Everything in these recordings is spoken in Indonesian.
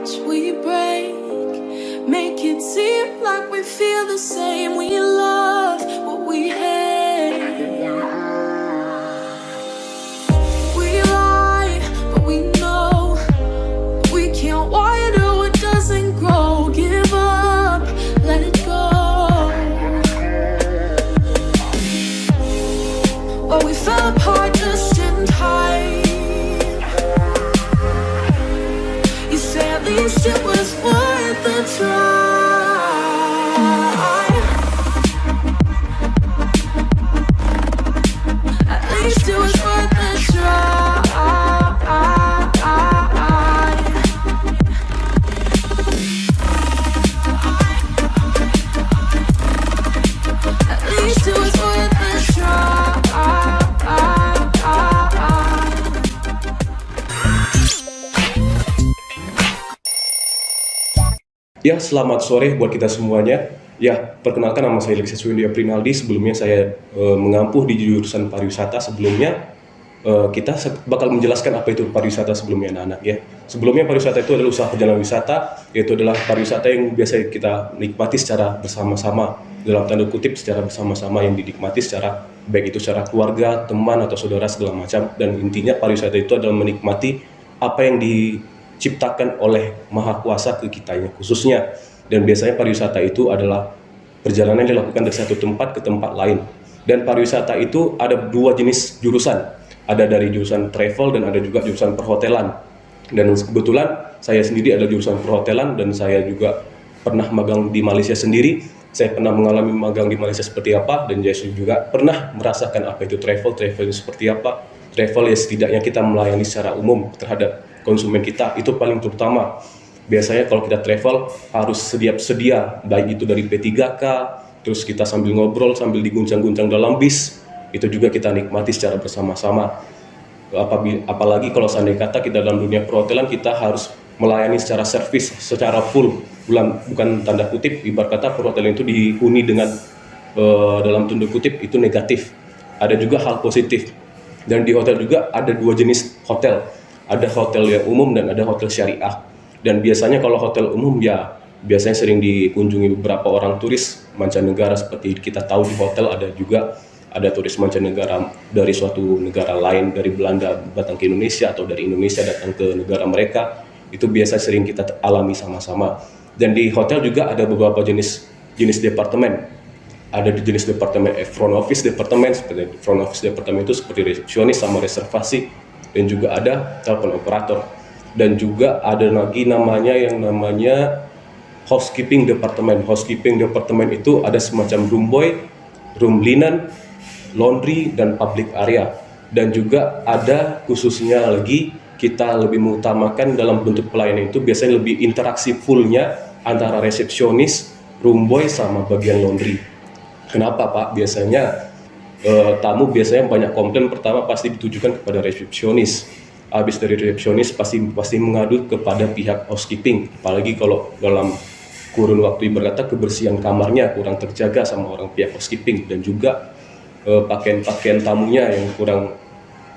hearts we break, make it seem like we feel the same. We love what we hate. We lie, but we know we can't water what doesn't grow. Give up, let it go. Well, we fell apart just in time. You say at least it was worth the try. At least it was worth the try. At least it was worth the try. Ya, selamat sore buat kita semuanya. Ya, perkenalkan nama saya Lexis Windia Prinaldi. Sebelumnya saya mengampuh di jurusan pariwisata. Sebelumnya kita bakal menjelaskan apa itu pariwisata sebelumnya anak-anak ya. Sebelumnya pariwisata itu adalah usaha perjalanan wisata, yaitu adalah pariwisata yang biasa kita nikmati secara bersama-sama, dalam tanda kutip secara bersama-sama, yang dinikmati secara baik itu secara keluarga, teman atau saudara segala macam. Dan intinya pariwisata itu adalah menikmati apa yang diciptakan oleh Maha Kuasa ke kitanya khususnya. Dan biasanya pariwisata itu adalah perjalanan yang dilakukan dari satu tempat ke tempat lain. Dan pariwisata itu ada dua jenis jurusan, ada dari jurusan travel dan ada juga jurusan perhotelan. Dan kebetulan saya sendiri ada jurusan perhotelan dan saya juga pernah magang di Malaysia sendiri. Saya pernah mengalami magang di Malaysia seperti apa, dan saya juga pernah merasakan apa itu travel itu seperti apa. Travel ya setidaknya kita melayani secara umum terhadap konsumen kita, itu paling terutama. Biasanya kalau kita travel harus sedia, baik itu dari P3K, terus kita sambil ngobrol, sambil diguncang-guncang dalam bis, itu juga kita nikmati secara bersama-sama. Apalagi kalau seandainya kata kita dalam dunia perhotelan, kita harus melayani secara servis, secara full. Bukan tanda kutip, ibarat kata perhotelan itu dihuni dengan dalam tanda kutip itu negatif. Ada juga hal positif. Dan di hotel juga ada dua jenis hotel. Ada hotel yang umum dan ada hotel syariah. Dan biasanya kalau hotel umum ya biasanya sering dikunjungi beberapa orang turis mancanegara. Seperti kita tahu di hotel ada turis mancanegara dari suatu negara lain, dari Belanda datang ke Indonesia atau dari Indonesia datang ke negara mereka. Itu biasa sering kita alami sama-sama. Dan di hotel juga ada beberapa jenis departemen. Ada di jenis departemen front office departemen, seperti front office departemen itu seperti resepsionis sama reservasi, dan juga ada telepon operator, dan juga ada lagi namanya housekeeping departemen. Housekeeping departemen itu ada semacam room boy, room linen, laundry, dan public area. Dan juga ada khususnya lagi kita lebih mengutamakan dalam bentuk pelayanan itu biasanya lebih interaksi fullnya antara resepsionis, room boy, sama bagian laundry. Kenapa Pak? Biasanya tamu biasanya banyak komplain pertama pasti ditujukan kepada resepsionis. Habis dari resepsionis pasti mengadu kepada pihak housekeeping. Apalagi kalau dalam kurun waktu berkata kebersihan kamarnya kurang terjaga sama orang pihak housekeeping, dan juga pakaian tamunya yang kurang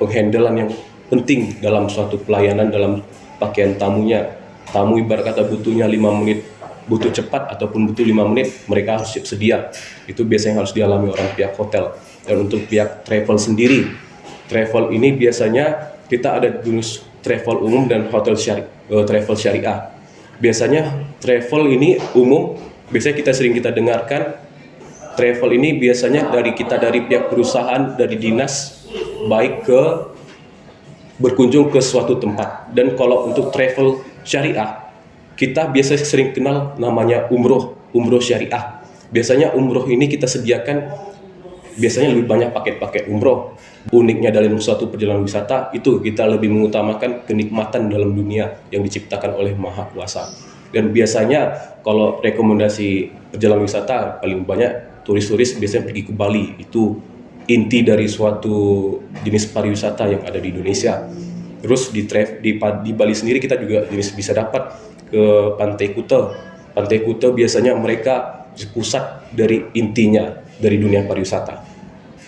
penghandlean yang penting dalam suatu pelayanan dalam pakaian tamunya. Tamu ibarat kata butuhnya 5 menit, butuh cepat ataupun butuh 5 menit, mereka harus siap sedia. Itu biasanya harus dialami orang pihak hotel. Dan untuk pihak travel sendiri, travel ini biasanya kita ada jenis travel umum dan hotel travel syariah. Biasanya travel ini umum, biasanya kita sering dengarkan. Travel ini biasanya dari pihak perusahaan, dari dinas, baik ke berkunjung ke suatu tempat. Dan kalau untuk travel syariah, kita biasanya sering kenal namanya umroh syariah. Biasanya umroh ini kita sediakan biasanya lebih banyak paket-paket umroh. Uniknya dalam suatu perjalanan wisata itu kita lebih mengutamakan kenikmatan dalam dunia yang diciptakan oleh Maha Kuasa. Dan biasanya kalau rekomendasi perjalanan wisata paling banyak turis-turis biasanya pergi ke Bali. Itu inti dari suatu jenis pariwisata yang ada di Indonesia. Terus di Bali sendiri kita juga bisa dapat ke Pantai Kuta. Pantai Kuta biasanya mereka pusat dari intinya dari dunia pariwisata.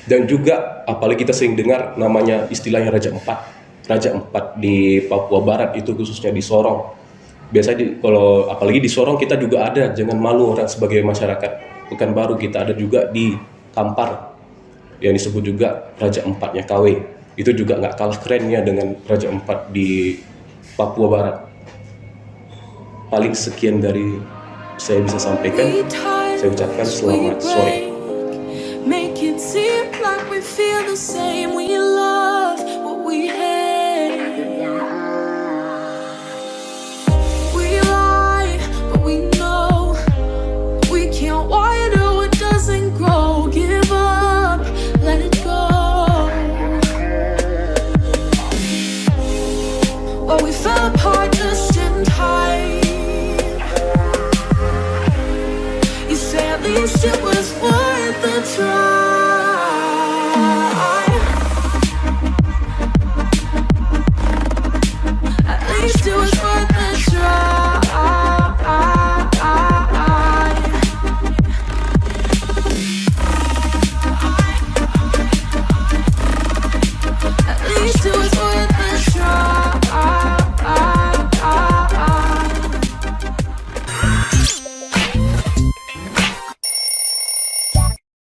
Dan juga apalagi kita sering dengar namanya istilahnya Raja Empat di Papua Barat, itu khususnya di Sorong. Kalau apalagi di Sorong kita juga ada, jangan malu orang sebagai masyarakat Pekanbaru, kita ada juga di Kampar yang disebut juga Raja Empatnya KW. Itu juga nggak kalah kerennya dengan Raja Empat di Papua Barat. Paling sekian dari saya bisa sampaikan. Saya ucapkan selamat sore. Make it seem like we feel the same. We love what we hate. We lie, but we know we can't water what doesn't grow. Give up, let it go. Well, we fell apart just in time. You say at least it was worth the try.